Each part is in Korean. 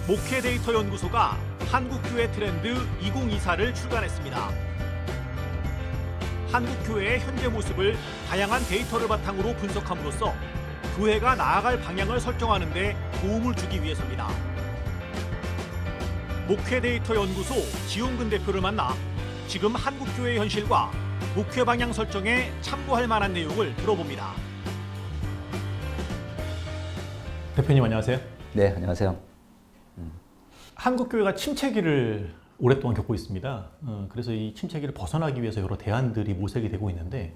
목회 데이터 연구소가 한국교회 트렌드 2024를 출간했습니다. 한국교회의 현재 모습을 다양한 데이터를 바탕으로 분석함으로써 교회가 나아갈 방향을 설정하는 데 도움을 주기 위해서입니다. 목회 데이터 연구소 지용근 대표를 만나 지금 한국교회의 현실과 목회 방향 설정에 참고할 만한 내용을 들어봅니다. 대표님 안녕하세요. 네, 안녕하세요. 한국교회가 침체기를 오랫동안 겪고 있습니다. 그래서 이 침체기를 벗어나기 위해서 여러 대안들이 모색이 되고 있는데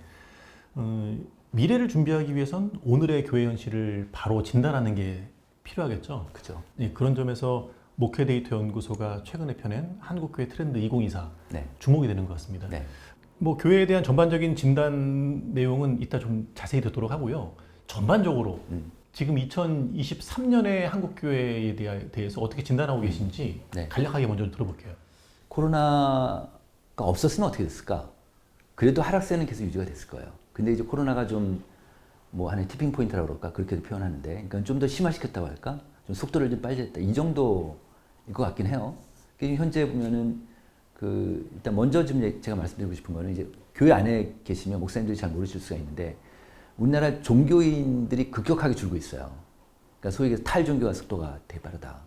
미래를 준비하기 위해선 오늘의 교회 현실을 바로 진단하는 게 필요하겠죠. 그죠. 네, 그런 점에서 목회 데이터 연구소가 최근에 펴낸 한국교회 트렌드 2024 네. 주목이 되는 것 같습니다. 네. 뭐 교회에 대한 전반적인 진단 내용은 이따 좀 자세히 듣도록 하고요. 전반적으로 지금 2023년의 한국교회에 대해서 어떻게 진단하고 계신지 네. 간략하게 먼저 들어볼게요. 코로나가 없었으면 어떻게 됐을까? 그래도 하락세는 계속 유지가 됐을 거예요. 근데 이제 코로나가 좀 뭐 하나의 티핑 포인트라고 그럴까? 그렇게도 표현하는데, 그러니까 좀 더 심화시켰다고 할까? 좀 속도를 좀 빨리 했다. 이 정도일 것 같긴 해요. 현재 보면은 일단 먼저 좀 제가 말씀드리고 싶은 거는 이제 교회 안에 계시면 목사님들이 잘 모르실 수가 있는데 우리나라 종교인들이 급격하게 줄고 있어요. 그러니까 소위 얘기해서 탈종교화 속도가 되게 빠르다.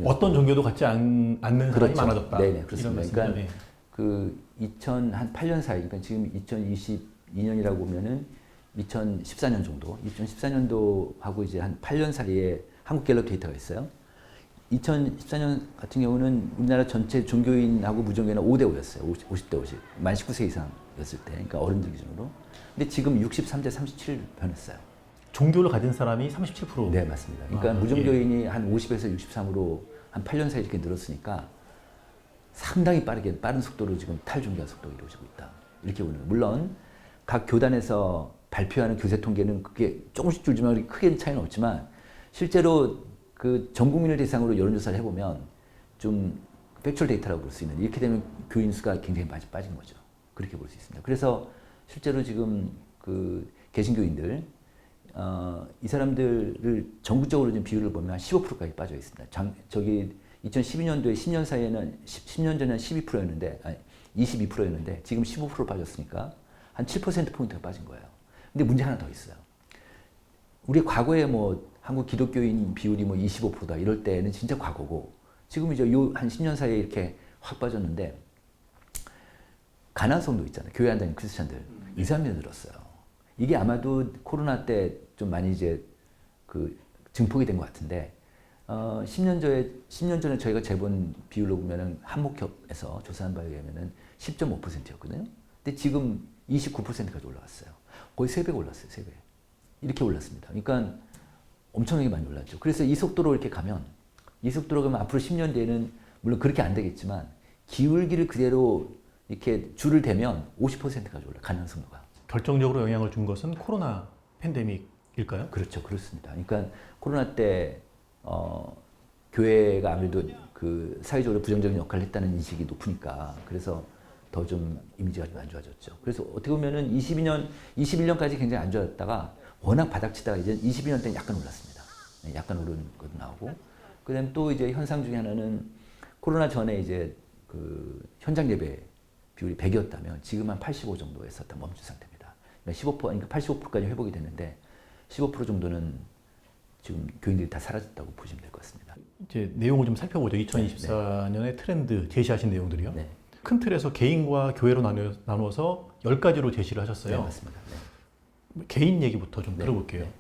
어떤 종교도 갖지 않는 사람이 그렇죠. 많아졌다. 네네, 그렇습니다. 그러니까 네. 2008년 사이, 그러니까 지금 2022년이라고 보면은 2014년 정도, 2014년도하고 이제 한 8년 사이에 한국갤럽 데이터가 있어요. 2014년 같은 경우는 우리나라 전체 종교인하고 무종교인은 5대5였어요. 50대 50. 만 19세 이상이었을 때. 그러니까 어른들 기준으로. 근데 지금 63대 37 변했어요. 종교를 가진 사람이 37%. 네, 맞습니다. 그러니까 무종교인이 한 50에서 63으로 한 8년 사이에 이렇게 늘었으니까 상당히 빠른 속도로 지금 탈종교화 속도가 이루어지고 있다. 이렇게 보는 거예요. 물론 각 교단에서 발표하는 교세 통계는 그게 조금씩 줄지만 크게 차이는 없지만 실제로 전 국민을 대상으로 여론조사를 해보면 좀 팩추얼 데이터라고 볼 수 있는, 이렇게 되면 교인 수가 굉장히 많이 빠진 거죠. 그렇게 볼 수 있습니다. 그래서 실제로 지금 개신교인들 이 사람들을 전국적으로 좀 비율을 보면 한 15%까지 빠져 있습니다. 2012년도에 10년 사이에는 10년 전에는 12%였는데 22%였는데 지금 15% 빠졌으니까 한 7% 포인트가 빠진 거예요. 근데 문제 하나 더 있어요. 우리 과거에 뭐 한국 기독교인 비율이 뭐 25%다 이럴 때는 진짜 과거고 지금 이제 한 10년 사이에 이렇게 확 빠졌는데 가난성도 있잖아요. 교회 안 다니는 크리스찬들 이 사람들이 늘었어요. 이게 아마도 코로나 때 좀 많이 이제 증폭이 된 것 같은데 10년 전에 저희가 재본 비율로 보면은 한목협에서 조사한 바에 의하면은 10.5%였거든요. 근데 지금 29%까지 올라왔어요. 거의 3배가 올랐어요. 3배. 이렇게 올랐습니다. 그러니까 엄청나게 많이 올랐죠. 그래서 이 속도로 이렇게 가면 앞으로 10년 뒤에는 물론 그렇게 안 되겠지만 기울기를 그대로 이렇게 줄을 대면 50%까지 올라 가능성도가. 결정적으로 영향을 준 것은 코로나 팬데믹일까요? 그렇죠. 그렇습니다. 그러니까 코로나 때 교회가 아무래도 사회적으로 부정적인 역할을 했다는 인식이 높으니까 그래서 더 좀 이미지가 좀 안 좋아졌죠. 그래서 어떻게 보면은 21년까지 굉장히 안 좋았다가 워낙 바닥치다가 이제 22년 때는 약간 올랐습니다. 네, 약간 오르는 것도 나오고. 그 다음에 또 이제 현상 중에 하나는 코로나 전에 이제 현장 예배 비율이 100이었다면 지금 한 85 정도에서 다 멈춘 상태입니다. 그러니까 85%까지 회복이 됐는데 15% 정도는 지금 교인들이 다 사라졌다고 보시면 될 것 같습니다. 이제 내용을 좀 살펴보죠. 2024년의 트렌드 제시하신 내용들이요. 네. 큰 틀에서 개인과 교회로 나누어서 10가지로 제시를 하셨어요. 네, 맞습니다. 네. 개인 얘기부터 좀 네. 들어볼게요. 네.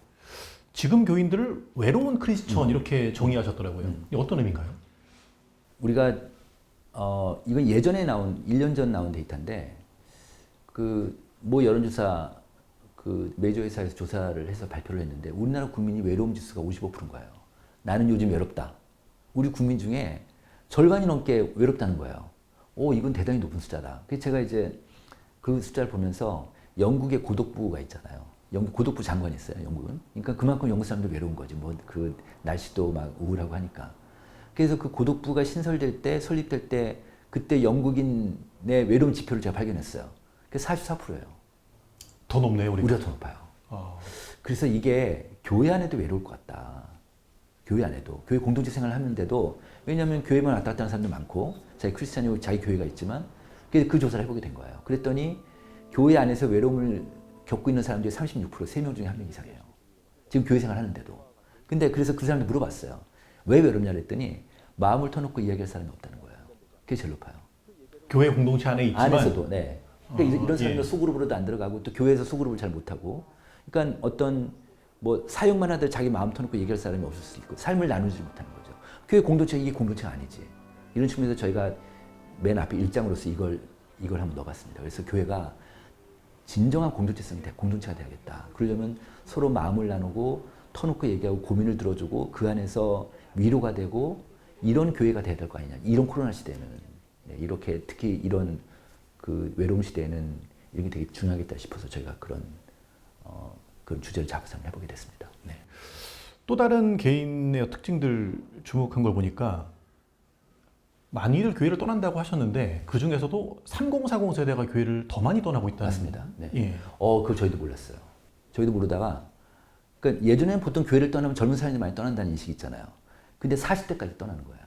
지금 교인들을 외로운 크리스천 이렇게 정의하셨더라고요. 이게 어떤 의미인가요? 우리가 이건 예전에 1년 전 나온 데이터인데 모 여론조사 메이저 회사에서 조사를 해서 발표를 했는데 우리나라 국민이 외로움 지수가 55%인 거예요. 나는 요즘 외롭다. 우리 국민 중에 절반이 넘게 외롭다는 거예요. 이건 대단히 높은 숫자다. 그래서 제가 이제 그 숫자를 보면서 영국의 고독부가 있잖아요. 영국 고독부 장관이 있어요, 영국은. 그러니까 그만큼 영국 사람들 외로운 거지. 날씨도 막 우울하고 하니까. 그래서 그 고독부가 설립될 때 그때 영국인의 외로움 지표를 제가 발견했어요. 그게 44%예요. 더 높네요, 우리가. 우리가 더 높아요. 그래서 이게 교회 안에도 외로울 것 같다. 교회 안에도 교회 공동체 생활을 하는데도 왜냐하면 교회만 왔다 갔다 하는 사람도 많고 자기 크리스찬이고 자기 교회가 있지만 그 조사를 해보게 된 거예요. 그랬더니 교회 안에서 외로움을 겪고 있는 사람들이 36% 3명 중에 1명 이상이에요. 지금 교회 생활 하는데도. 근데 그래서 그 사람들 물어봤어요. 왜 외롭냐 그랬더니 마음을 터놓고 이야기할 사람이 없다는 거예요. 그게 제일 높아요. 교회 공동체 안에 있지만 안에서도. 네. 그러니까 이런 사람들 예. 소그룹으로도 안 들어가고 또 교회에서 소그룹을 잘 못하고 그러니까 어떤 뭐 사역만 하더라도 자기 마음 터놓고 얘기할 사람이 없을 수 있고 삶을 나누지 못하는 거죠. 교회 공동체 이게 공동체가 아니지. 이런 측면에서 저희가 맨 앞에 1장으로서 이걸 한번 넣어봤습니다. 그래서 교회가 진정한 공동체가 돼야겠다. 그러려면 서로 마음을 나누고 터놓고 얘기하고 고민을 들어주고 그 안에서 위로가 되고 이런 교회가 돼야 될 거 아니냐. 이런 코로나 시대에는 이렇게 특히 이런 그 외로움 시대에는 이런 게 되게 중요하겠다 싶어서 저희가 그런 주제를 잡아서 한번 해보게 됐습니다. 네. 또 다른 개인의 특징들 주목한 걸 보니까 많이들 교회를 떠난다고 하셨는데 그 중에서도 3040 세대가 교회를 더 많이 떠나고 있다는. 맞습니다. 네. 예. 그거 저희도 몰랐어요. 저희도 모르다가 그러니까 예전에는 보통 교회를 떠나면 젊은 사람들이 많이 떠난다는 인식이 있잖아요. 근데 40대까지 떠나는 거예요.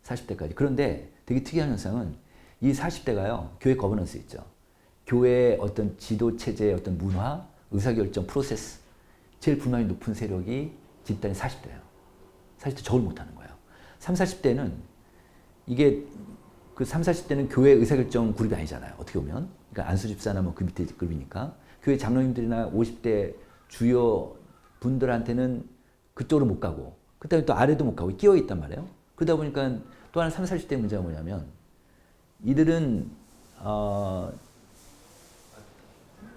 40대까지. 그런데 되게 특이한 현상은 이 40대가요. 교회 거버넌스 있죠. 교회의 어떤 지도 체제의 어떤 문화, 의사결정 프로세스 제일 불만이 높은 세력이 집단이 40대예요. 40대 적을 못하는 거예요. 30, 40대는 이게 그 30, 40대는 교회 의사결정 그룹이 아니잖아요. 어떻게 보면. 그러니까 안수집사나 뭐 그 밑에 그룹이니까 교회 장로님들이나 50대 주요 분들한테는 그쪽으로 못 가고 그다음에 또 아래도 못 가고 끼어 있단 말이에요. 그러다 보니까 또 하나 30, 40대 문제가 뭐냐면 이들은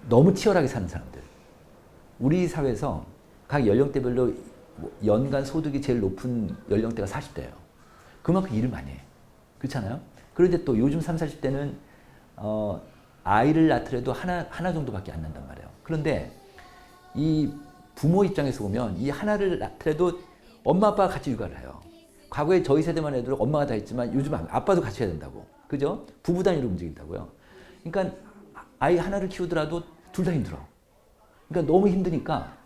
너무 치열하게 사는 사람들. 우리 사회에서 각 연령대별로 연간 소득이 제일 높은 연령대가 40대예요. 그만큼 일을 많이 해. 그렇잖아요? 그런데 또 요즘 30, 40대는 아이를 낳더라도 하나 정도밖에 안 난단 말이에요. 그런데 이 부모 입장에서 보면 이 하나를 낳더라도 엄마 아빠가 같이 육아를 해요. 과거에 저희 세대만 해도 엄마가 다 했지만 요즘 아빠도 같이 해야 된다고. 그죠? 부부 단위로 움직인다고요. 그러니까 아이 하나를 키우더라도 둘 다 힘들어. 그러니까 너무 힘드니까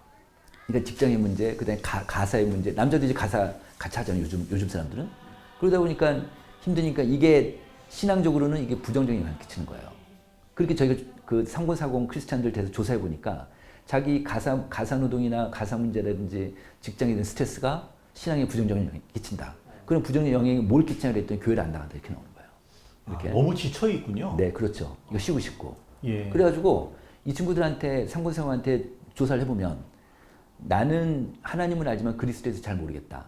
그러니까 직장의 문제, 그다음에 가사의 문제, 남자도 이제 가사 같이 하잖아요. 요즘 사람들은. 그러다 보니까 힘드니까 이게 신앙적으로는 이게 부정적인 영향을 끼치는 거예요. 그렇게 저희가 그 3040 크리스찬들 대해서 조사해 보니까 자기 가사 노동이나 가사 문제라든지 직장에 대한 스트레스가 신앙에 부정적인 영향을 끼친다. 그런 부정적인 영향이 뭘 끼치냐 그랬더니 교회를 안 나간다 이렇게 나오는 거예요. 이렇게. 너무 지쳐 있군요. 네, 그렇죠. 이거 쉬고 싶고. 예. 그래가지고 이 친구들한테 상고생한테 조사를 해보면 나는 하나님을 알지만 그리스도에서 잘 모르겠다.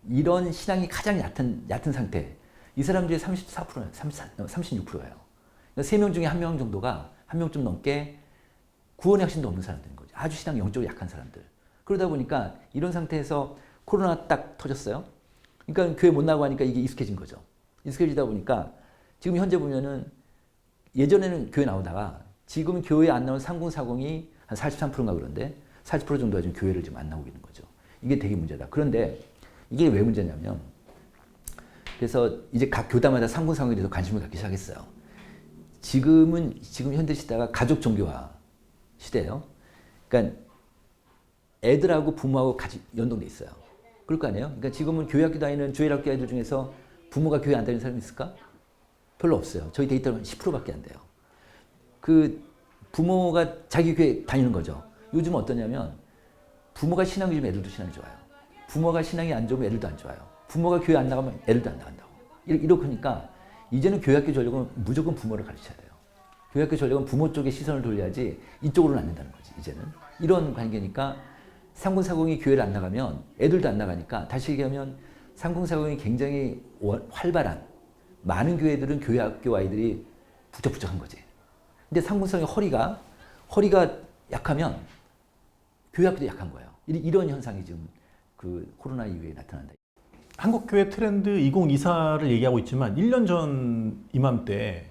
이런 신앙이 가장 얕은 상태. 이 사람들이 34%예요. 36%예요. 그러니까 3명 중에 1명 정도가 1명 좀 넘게 구원의 확신도 없는 사람들인 거죠. 아주 신앙이 영적으로 약한 사람들. 그러다 보니까 이런 상태에서 코로나가 딱 터졌어요. 그러니까 교회 못 나가고 하니까 이게 익숙해진 거죠. 익숙해지다 보니까 지금 현재 보면은 예전에는 교회 나오다가 지금 교회 안 나온 3040이 한 43%인가 그런데 40% 정도가 지금 교회를 지금 안 나오고 있는 거죠. 이게 되게 문제다. 그런데 이게 왜 문제냐면 그래서 이제 각 교단마다 3040에 대해서 관심을 갖기 시작했어요. 지금 현대 시대가 가족 종교화 시대예요. 그러니까 애들하고 부모하고 같이 연동돼 있어요. 그럴 거 아니에요? 그러니까 지금은 교회학교 다니는 주일학교 애들 중에서 부모가 교회 안 다니는 사람이 있을까? 별로 없어요. 저희 데이터는 10%밖에 안 돼요. 그 부모가 자기 교회 다니는 거죠. 요즘은 어떠냐면 부모가 신앙이 좋으면 애들도 신앙이 좋아요. 부모가 신앙이 안 좋으면 애들도 안 좋아요. 부모가 교회 안 나가면 애들도 안 나간다고. 이렇게 하니까 이제는 교회학교 전력은 무조건 부모를 가르쳐야 돼요. 교회학교 전력은 부모 쪽에 시선을 돌려야지 이쪽으로는 안 된다는 거지, 이제는. 이런 관계니까 3040이 교회를 안 나가면 애들도 안 나가니까 다시 얘기하면 3040이 굉장히 활발한 많은 교회들은 교회학교 아이들이 북적북적한 거지. 근데 3040이 허리가 약하면 교회학교도 약한 거예요. 이런 현상이 지금 그 코로나 이후에 나타난다. 한국교회 트렌드 2024를 얘기하고 있지만 1년 전 이맘때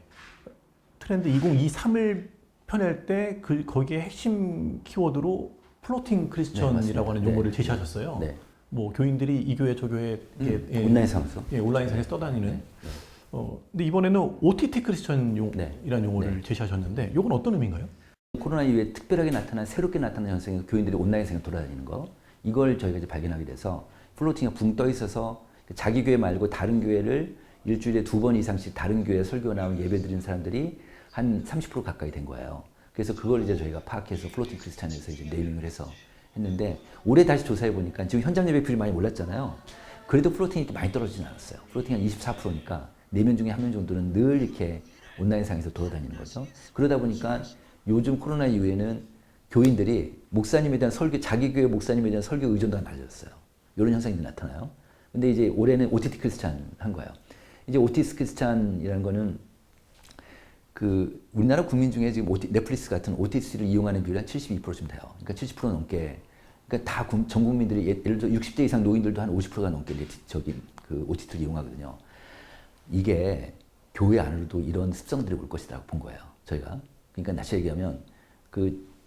트렌드 2023을 펴낼 때 거기에 핵심 키워드로 플로팅 크리스천이라고 하는 용어를 제시하셨어요. 네. 뭐 교인들이 이 교회 저 교회 온라인상에서 온라인상에서 떠다니는. 근데 이번에는 OTT 크리스천이라는 용어를 제시하셨는데 이건 어떤 의미인가요? 코로나 이후에 특별하게 새롭게 나타난 현상이 교인들이 온라인상에 돌아다니는 거. 이걸 저희가 이제 발견하게 돼서 플로팅이 붕 떠 있어서 자기 교회 말고 다른 교회를 일주일에 2번 이상씩 다른 교회 설교 나온 예배 드리는 사람들이 한 30% 가까이 된 거예요. 그래서 그걸 이제 저희가 파악해서 플로팅 크리스찬에서 이제 네이밍을 해서 했는데 올해 다시 조사해 보니까 지금 현장 예배 비율이 많이 올랐잖아요. 그래도 플로팅이 많이 떨어지진 않았어요. 플로팅이 한 24%니까 4명 중에 1명 정도는 늘 이렇게 온라인상에서 돌아다니는 거죠. 그러다 보니까 요즘 코로나 이후에는 교인들이 목사님에 대한 설교, 자기 교회 목사님에 대한 설교 의존도가 낮아졌어요. 이런 현상이 나타나요. 근데 이제 올해는 OTT 크리스찬 한 거예요. 이제 OTT 크리스찬이라는 거는 그 우리나라 국민 중에 지금 넷플릭스 같은 OTT를 이용하는 비율이 한 72%쯤 돼요. 그러니까 70% 넘게. 그러니까 다 전 국민들이 예를 들어 60대 이상 노인들도 한 50%가 넘게 그 OTT를 이용하거든요. 이게 교회 안으로도 이런 습성들이 올 것이라고 본 거예요. 저희가. 그러니까 다시 얘기하면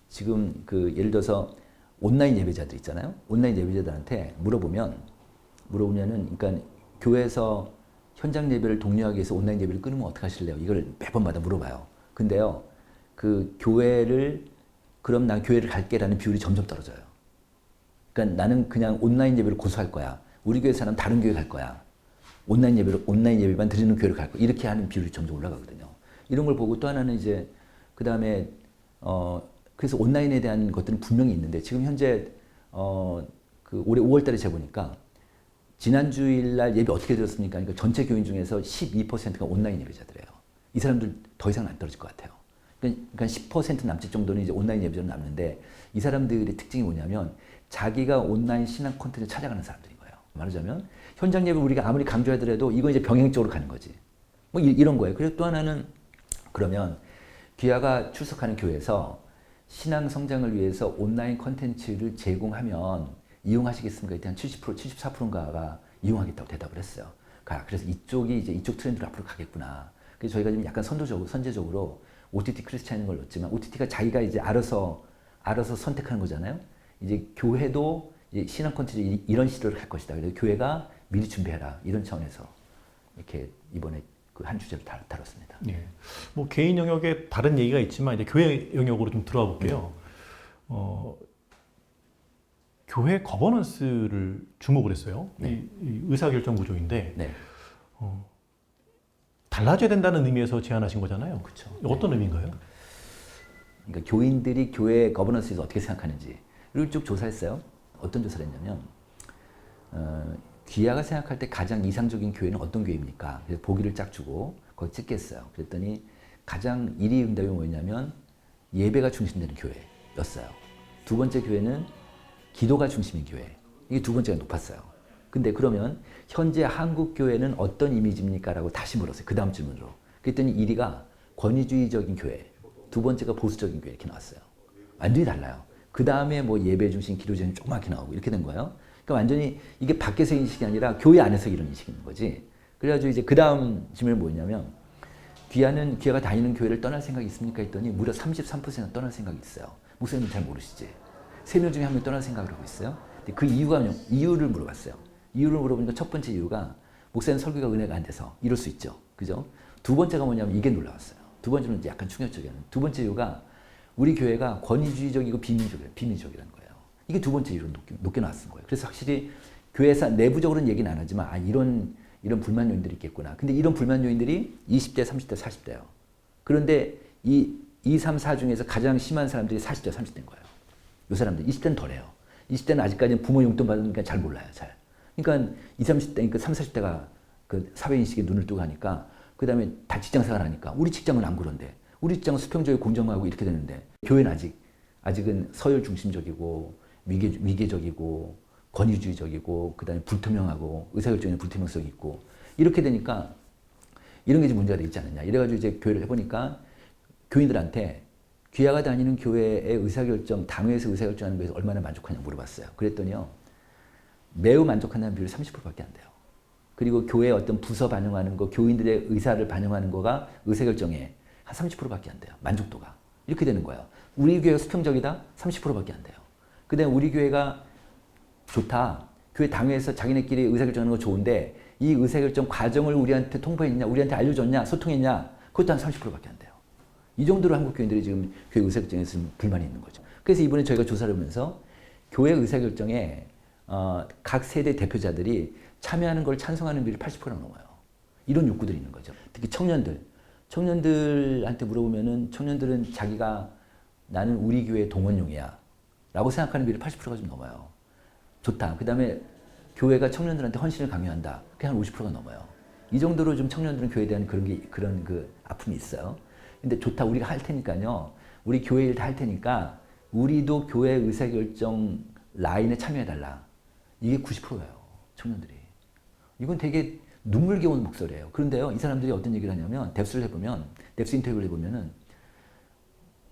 지금 예를 들어서 온라인 예배자들 있잖아요. 온라인 예배자들한테 물어보면은 그러니까 교회에서 현장 예배를 독려하기 위해서 온라인 예배를 끊으면 어떡하실래요? 이걸 매번마다 물어봐요. 근데요, 그럼 난 교회를 갈게라는 비율이 점점 떨어져요. 그러니까 나는 그냥 온라인 예배를 고수할 거야. 우리 교회 사람 다른 교회 갈 거야. 온라인 예배만 드리는 교회를 갈 거야. 이렇게 하는 비율이 점점 올라가거든요. 이런 걸 보고 또 하나는 이제 그 다음에 그래서 온라인에 대한 것들은 분명히 있는데 지금 현재 올해 5월달에 재보니까 지난 주일날 예배 어떻게 드렸습니까? 그러니까 전체 교인 중에서 12%가 온라인 예배자들이에요. 이 사람들 더 이상 안 떨어질 것 같아요. 그러니까 10% 남짓 정도는 이제 온라인 예배자로 남는데 이 사람들의 특징이 뭐냐면 자기가 온라인 신앙 콘텐츠를 찾아가는 사람들인 거예요. 말하자면 현장 예배 우리가 아무리 강조하더라도 이건 이제 병행적으로 가는 거지. 뭐 이런 거예요. 그리고 또 하나는 그러면 귀하가 출석하는 교회에서 신앙 성장을 위해서 온라인 콘텐츠를 제공하면 이용하시겠습니까? 이때 한 70%, 74%인가가 이용하겠다고 대답을 했어요. 그래서 이쪽 트렌드로 앞으로 가겠구나. 그래서 저희가 지금 약간 선제적으로 OTT 크리스찬인 걸 넣었지만 OTT가 자기가 이제 알아서 선택하는 거잖아요. 이제 교회도 이제 신앙 콘텐츠 이런 시도를 할 것이다. 그래서 교회가 미리 준비해라. 이런 차원에서 이렇게 이번에 그 한 주제를 다뤘습니다. 예. 뭐 개인 영역에 다른 얘기가 있지만 이제 교회 영역으로 좀 들어와 볼게요. 교회 거버넌스를 주목을 했어요. 네. 이 의사결정 구조인데 네. 달라져야 된다는 의미에서 제안하신 거잖아요. 그렇죠. 어떤 의미인가요? 그러니까 교인들이 교회 거버넌스에서 어떻게 생각하는지를 쭉 조사했어요. 어떤 조사를 했냐면 귀하가 생각할 때 가장 이상적인 교회는 어떤 교회입니까? 그래서 보기를 쫙 주고 거기 찍겠어요. 그랬더니 가장 1위 응답이 뭐였냐면 예배가 중심되는 교회였어요. 두 번째 교회는 기도가 중심인 교회. 이게 두 번째가 높았어요. 근데 그러면 현재 한국 교회는 어떤 이미지입니까? 라고 다시 물었어요. 그 다음 질문으로. 그랬더니 1위가 권위주의적인 교회, 두 번째가 보수적인 교회 이렇게 나왔어요. 완전히 달라요. 그 다음에 뭐 예배 중심, 기도 중심 조그맣게 나오고 이렇게 된 거예요. 그러니까 완전히 이게 밖에서 인식이 아니라 교회 안에서 이런 인식이 있는 거지. 그래가지고 이제 그 다음 질문이 뭐냐면 귀하가 다니는 교회를 떠날 생각이 있습니까? 했더니 무려 33%가 떠날 생각이 있어요. 목사님은 잘 모르시지? 3명 중에 1명 떠날 생각을 하고 있어요. 근데 그 이유를 물어봤어요. 이유를 물어보니까 첫 번째 이유가 목사님 설교가 은혜가 안 돼서 이럴 수 있죠. 그죠? 두 번째가 뭐냐면 이게 놀라웠어요. 두 번째는 이제 약간 충격적이에요. 두 번째 이유가 우리 교회가 권위주의적이고 비민주적이라는 거예요. 이게 두 번째 이유로 높게 나왔은 거예요. 그래서 확실히 교회에서 내부적으로는 얘기는 안 하지만 이런 불만 요인들이 있겠구나. 근데 이런 불만 요인들이 20대, 30대, 40대예요. 그런데 이 2, 3, 4 중에서 가장 심한 사람들이 40대, 30대인 거예요. 이 사람들 20대는 덜해요. 20대는 아직까지는 부모 용돈 받으니까 잘 몰라요. 잘. 그러니까 20, 30대니까 30, 40대가 그 사회인식에 눈을 뜨고 하니까 그 다음에 다 직장생활 하니까 우리 직장은 안 그런데 우리 직장은 수평적이고 공정하고 이렇게 되는데 교회는 아직은 서열 중심적이고 위계적이고 권위주의적이고 그 다음에 불투명하고 의사결정에 불투명성이 있고 이렇게 되니까 이런 게 이제 문제가 되지 않느냐. 이래가지고 이제 교회를 해보니까 교인들한테 귀하가 다니는 교회의 의사결정, 당회에서 의사결정하는 거에서 얼마나 만족하냐 물어봤어요. 그랬더니요. 매우 만족한다는 비율이 30%밖에 안 돼요. 그리고 교회의 어떤 부서 반영하는 거, 교인들의 의사를 반영하는 거가 의사결정에 한 30%밖에 안 돼요. 만족도가. 이렇게 되는 거예요. 우리 교회가 수평적이다? 30%밖에 안 돼요. 그 다음에 우리 교회가 좋다. 교회 당회에서 자기네끼리 의사결정하는 거 좋은데 이 의사결정 과정을 우리한테 통보했냐, 우리한테 알려줬냐, 소통했냐, 그것도 한 30%밖에 안 돼요. 이 정도로 한국 교인들이 지금 교회 의사결정에서 불만이 있는 거죠. 그래서 이번에 저희가 조사를 하면서 교회 의사결정에 각 세대 대표자들이 참여하는 걸 찬성하는 비율이 80%가 넘어요. 이런 욕구들이 있는 거죠. 특히 청년들한테 물어보면은 청년들은 자기가 나는 우리 교회 동원용이야 라고 생각하는 비율이 80%가 좀 넘어요. 좋다. 그 다음에 교회가 청년들한테 헌신을 강요한다. 그게 한 50%가 넘어요. 이 정도로 좀 청년들은 교회에 대한 그런 그 아픔이 있어요. 근데 좋다. 우리가 할 테니까요. 우리 교회 일 다 할 테니까 우리도 교회 의사결정 라인에 참여해달라. 이게 90%예요. 청년들이. 이건 되게 눈물겨운 목소리예요. 그런데요. 이 사람들이 어떤 얘기를 하냐면 뎁스 인터뷰를 해보면은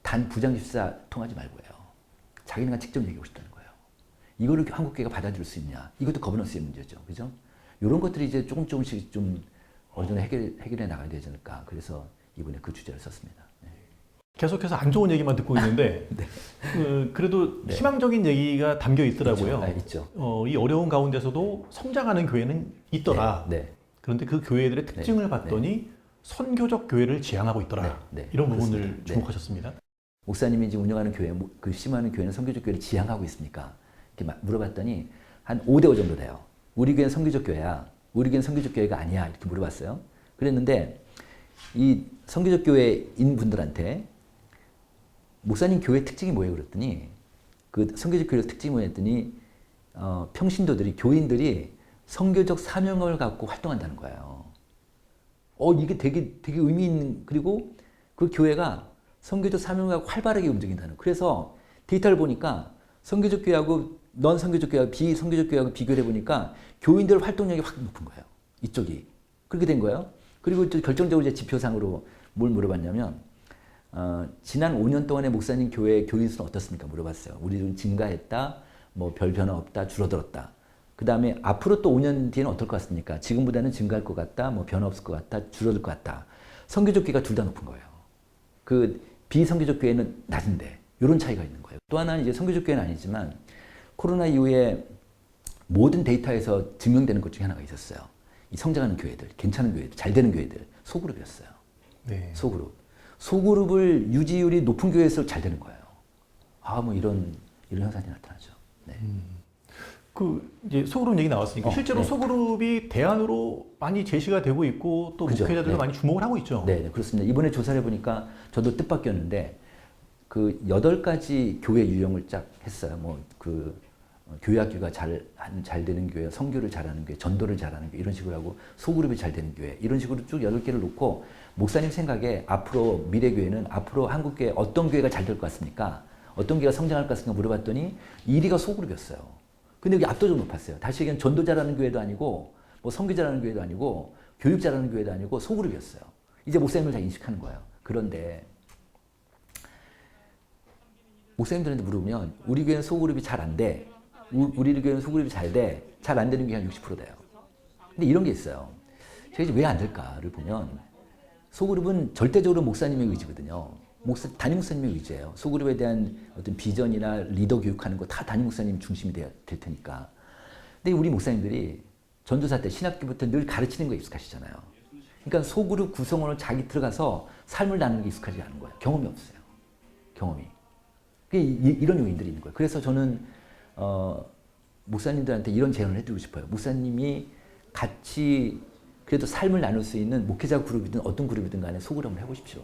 단 부장집사 통하지 말고 해요. 자기네가 직접 얘기하고 싶다는 거예요. 이거를 한국교회가 받아들일 수 있냐. 이것도 거버넌스의 문제죠. 그죠? 이런 것들이 이제 조금씩 좀 어느 정도 해결해 나가야 되지 않을까. 그래서 이번에 그 주제를 썼습니다. 네. 계속해서 안 좋은 얘기만 듣고 있는데 네. 그래도 네. 희망적인 얘기가 담겨 있더라고요. 있죠. 이 어려운 가운데서도 성장하는 교회는 있더라. 네. 그런데 그 교회들의 특징을 봤더니 선교적 교회를 지향하고 있더라. 네. 이런 부분을 그렇습니다. 주목하셨습니다. 목사님이 지금 운영하는 교회, 그 심하는 교회는 선교적 교회를 지향하고 있습니까? 이렇게 물어봤더니 한 5대5 정도 돼요. 우리 교회는 선교적 교회야. 우리 교회는 선교적 교회가 아니야. 이렇게 물어봤어요. 그랬는데 이 선교적 교회인 분들한테 목사님 교회 특징이 뭐예요? 그랬더니 그 선교적 교회 특징이 뭐냐 했더니 평신도들이 교인들이 선교적 사명을 갖고 활동한다는 거예요. 이게 되게 의미 있는, 그리고 그 교회가 선교적 사명을 갖고 활발하게 움직인다는. 그래서 데이터를 보니까 선교적 교회하고 넌 선교적 교회하고 비선교적 교회하고 비교를 해보니까 교인들 활동력이 확 높은 거예요. 이쪽이. 그렇게 된 거예요. 그리고 또 결정적으로 이제 지표상으로 뭘 물어봤냐면 지난 5년 동안의 목사님 교회 교인 수는 어떻습니까? 물어봤어요. 우리는 증가했다, 뭐 별 변화 없다, 줄어들었다. 그 다음에 앞으로 또 5년 뒤에는 어떨 것 같습니까? 지금보다는 증가할 것 같다, 뭐 변화 없을 것 같다, 줄어들 것 같다. 선교적 교회가 둘 다 높은 거예요. 그 비선교적 교회는 낮은데 이런 차이가 있는 거예요. 또 하나는 이제 선교적 교회는 아니지만 코로나 이후에 모든 데이터에서 증명되는 것 중에 하나가 있었어요. 이 성장하는 교회들, 괜찮은 교회들, 잘 되는 교회들, 소그룹이었어요. 네. 소그룹을 유지율이 높은 교회에서 잘 되는 거예요. 뭐 이런 현상이 나타나죠. 네. 이제 소그룹 얘기 나왔으니까 실제로 네. 소그룹이 대안으로 많이 제시가 되고 있고 또 그죠. 목회자들도 네. 많이 주목을 하고 있죠. 네, 그렇습니다. 이번에 조사를 해보니까 저도 뜻밖이었는데 그 8가지 교회 유형을 쫙 했어요. 교회학교가 잘 되는 교회, 선교를 잘하는 교회, 전도를 잘하는 교회 이런 식으로 하고 소그룹이 잘 되는 교회 이런 식으로 쭉 8개를 놓고 목사님 생각에 앞으로 미래교회는 앞으로 한국교회 어떤 교회가 잘 될 것 같습니까? 어떤 교회가 성장할 것 같습니까? 물어봤더니 1위가 소그룹이었어요. 근데 여기 압도적으로 높았어요. 다시 얘기하면 전도 잘하는 교회도 아니고 뭐 선교 잘하는 교회도 아니고 교육 잘하는 교회도 아니고 소그룹이었어요. 이제 목사님을 다 인식하는 거예요. 그런데 목사님들한테 물어보면 우리 교회는 소그룹이 잘 안 돼. 우리 교회는 소그룹이 잘 돼. 잘 안 되는 게 한 60% 돼요. 근데 이런 게 있어요. 제가 이제 왜 안 될까를 보면 소그룹은 절대적으로 목사님의 의지거든요. 담임 목사님의 의지예요. 소그룹에 대한 어떤 비전이나 리더 교육하는 거 다 담임 목사님 중심이 될 테니까. 근데 우리 목사님들이 전도사 때 신학기부터 늘 가르치는 거 익숙하시잖아요. 그러니까 소그룹 구성원을 자기 들어가서 삶을 나누는 게 익숙하지 않은 거예요. 경험이 없어요. 경험이. 이런 요인들이 있는 거예요. 그래서 저는 목사님들한테 이런 제안을 해드리고 싶어요. 목사님이 같이 그래도 삶을 나눌 수 있는 목회자 그룹이든 어떤 그룹이든 간에 소그룹을 해보십시오.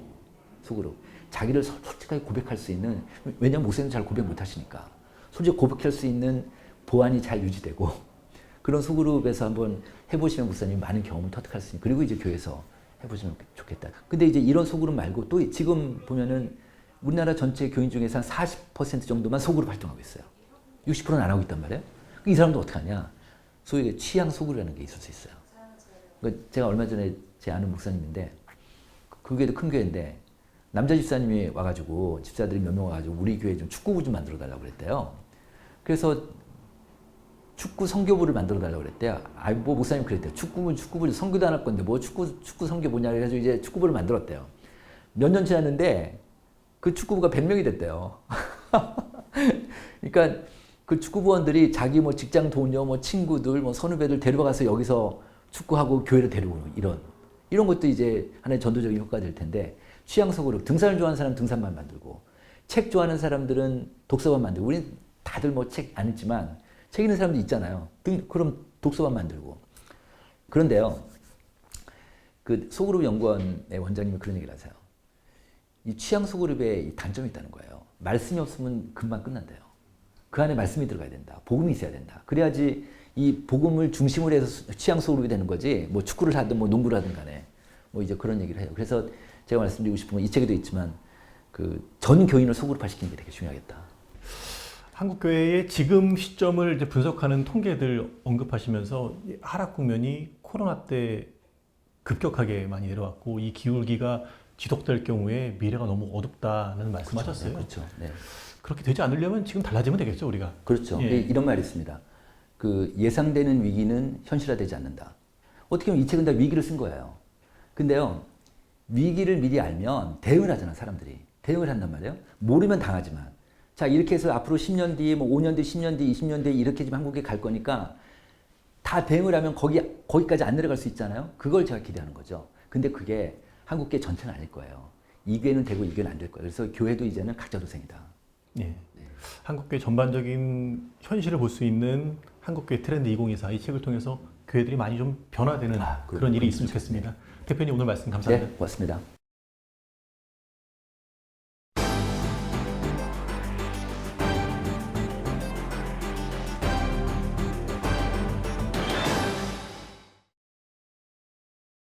소그룹. 자기를 솔직하게 고백할 수 있는, 왜냐하면 목사님은 잘 고백 못 하시니까. 솔직히 고백할 수 있는 보안이 잘 유지되고 그런 소그룹에서 한번 해보시면 목사님이 많은 경험을 터득할 수 있는, 그리고 이제 교회에서 해보시면 좋겠다. 근데 이제 이런 소그룹 말고 또 지금 보면은 우리나라 전체 교인 중에서 한 40% 정도만 소그룹 활동하고 있어요. 60%는 안 하고 있단 말이에요. 이 사람도 어떻게 하냐? 소위 취향 소그룹이라는 게 있을 수 있어요. 그러니까 제가 얼마 전에 제 아는 목사님인데 그 교회도 큰 교회인데 남자 집사님이 와가지고 집사들이 몇 명 와가지고 우리 교회 좀 축구부 좀 만들어 달라고 그랬대요. 그래서 축구 선교부를 만들어 달라고 그랬대요. 뭐 목사님 그랬대요. 축구부 선교도 안 할 건데 뭐 축구 선교 뭐냐 그래가지고 이제 축구부를 만들었대요. 몇 년 지났는데 그 축구부가 100명이 됐대요. 그러니까 그 축구부원들이 자기 뭐 직장 동료, 뭐 친구들, 뭐 선후배들 데려가서 여기서 축구하고 교회를 데려오는 이런 것도 이제 하나의 전도적인 효과가 될 텐데, 취향 소그룹, 등산을 좋아하는 사람은 등산만 만들고 책 좋아하는 사람들은 독서만 만들고 우리는 다들 뭐 책 안 읽지만 책 읽는 사람도 있잖아요. 그럼 독서관 만들고. 그런데요, 그 소그룹 연구원의 원장님이 그런 얘기를 하세요. 이 취향 소그룹에 이 단점이 있다는 거예요. 말씀이 없으면 금방 끝난대요. 그 안에 말씀이 들어가야 된다. 복음이 있어야 된다. 그래야지 이 복음을 중심으로 해서 취향 소그룹이 되는 거지. 뭐 축구를 하든 뭐 농구를 하든 간에 뭐 이제 그런 얘기를 해요. 그래서 제가 말씀드리고 싶은 건 이 책에도 있지만 그 전 교인을 소그룹화시키는 게 되게 중요하겠다. 한국교회의 지금 시점을 이제 분석하는 통계들 언급하시면서 이 하락 국면이 코로나 때 급격하게 많이 내려왔고 이 기울기가 지속될 경우에 미래가 너무 어둡다는 말씀하셨어요. 그렇죠. 네. 그렇게 되지 않으려면 지금 달라지면 되겠죠, 우리가. 그렇죠. 예. 이런 말이 있습니다. 그 예상되는 위기는 현실화되지 않는다. 어떻게 보면 이 책은 다 위기를 쓴 거예요. 근데요, 위기를 미리 알면 대응을 하잖아, 사람들이. 대응을 한단 말이에요. 모르면 당하지만. 자, 이렇게 해서 앞으로 10년 뒤에, 뭐 5년 뒤, 10년 뒤, 20년 뒤에 이렇게 지금 한국에 갈 거니까 다 대응을 하면 거기까지 안 내려갈 수 있잖아요. 그걸 제가 기대하는 거죠. 근데 그게 한국교회 전체는 아닐 거예요. 이 교회는 되고 이 교회는 안 될 거예요. 그래서 교회도 이제는 각자 도생이다. 예. 한국교회 전반적인 현실을 볼 수 있는 한국교회 트렌드 2024 이 책을 통해서 교회들이 많이 좀 변화되는 그런 일이 있으면 좋겠습니다. 대표님 오늘 말씀 감사합니다. 네, 고맙습니다.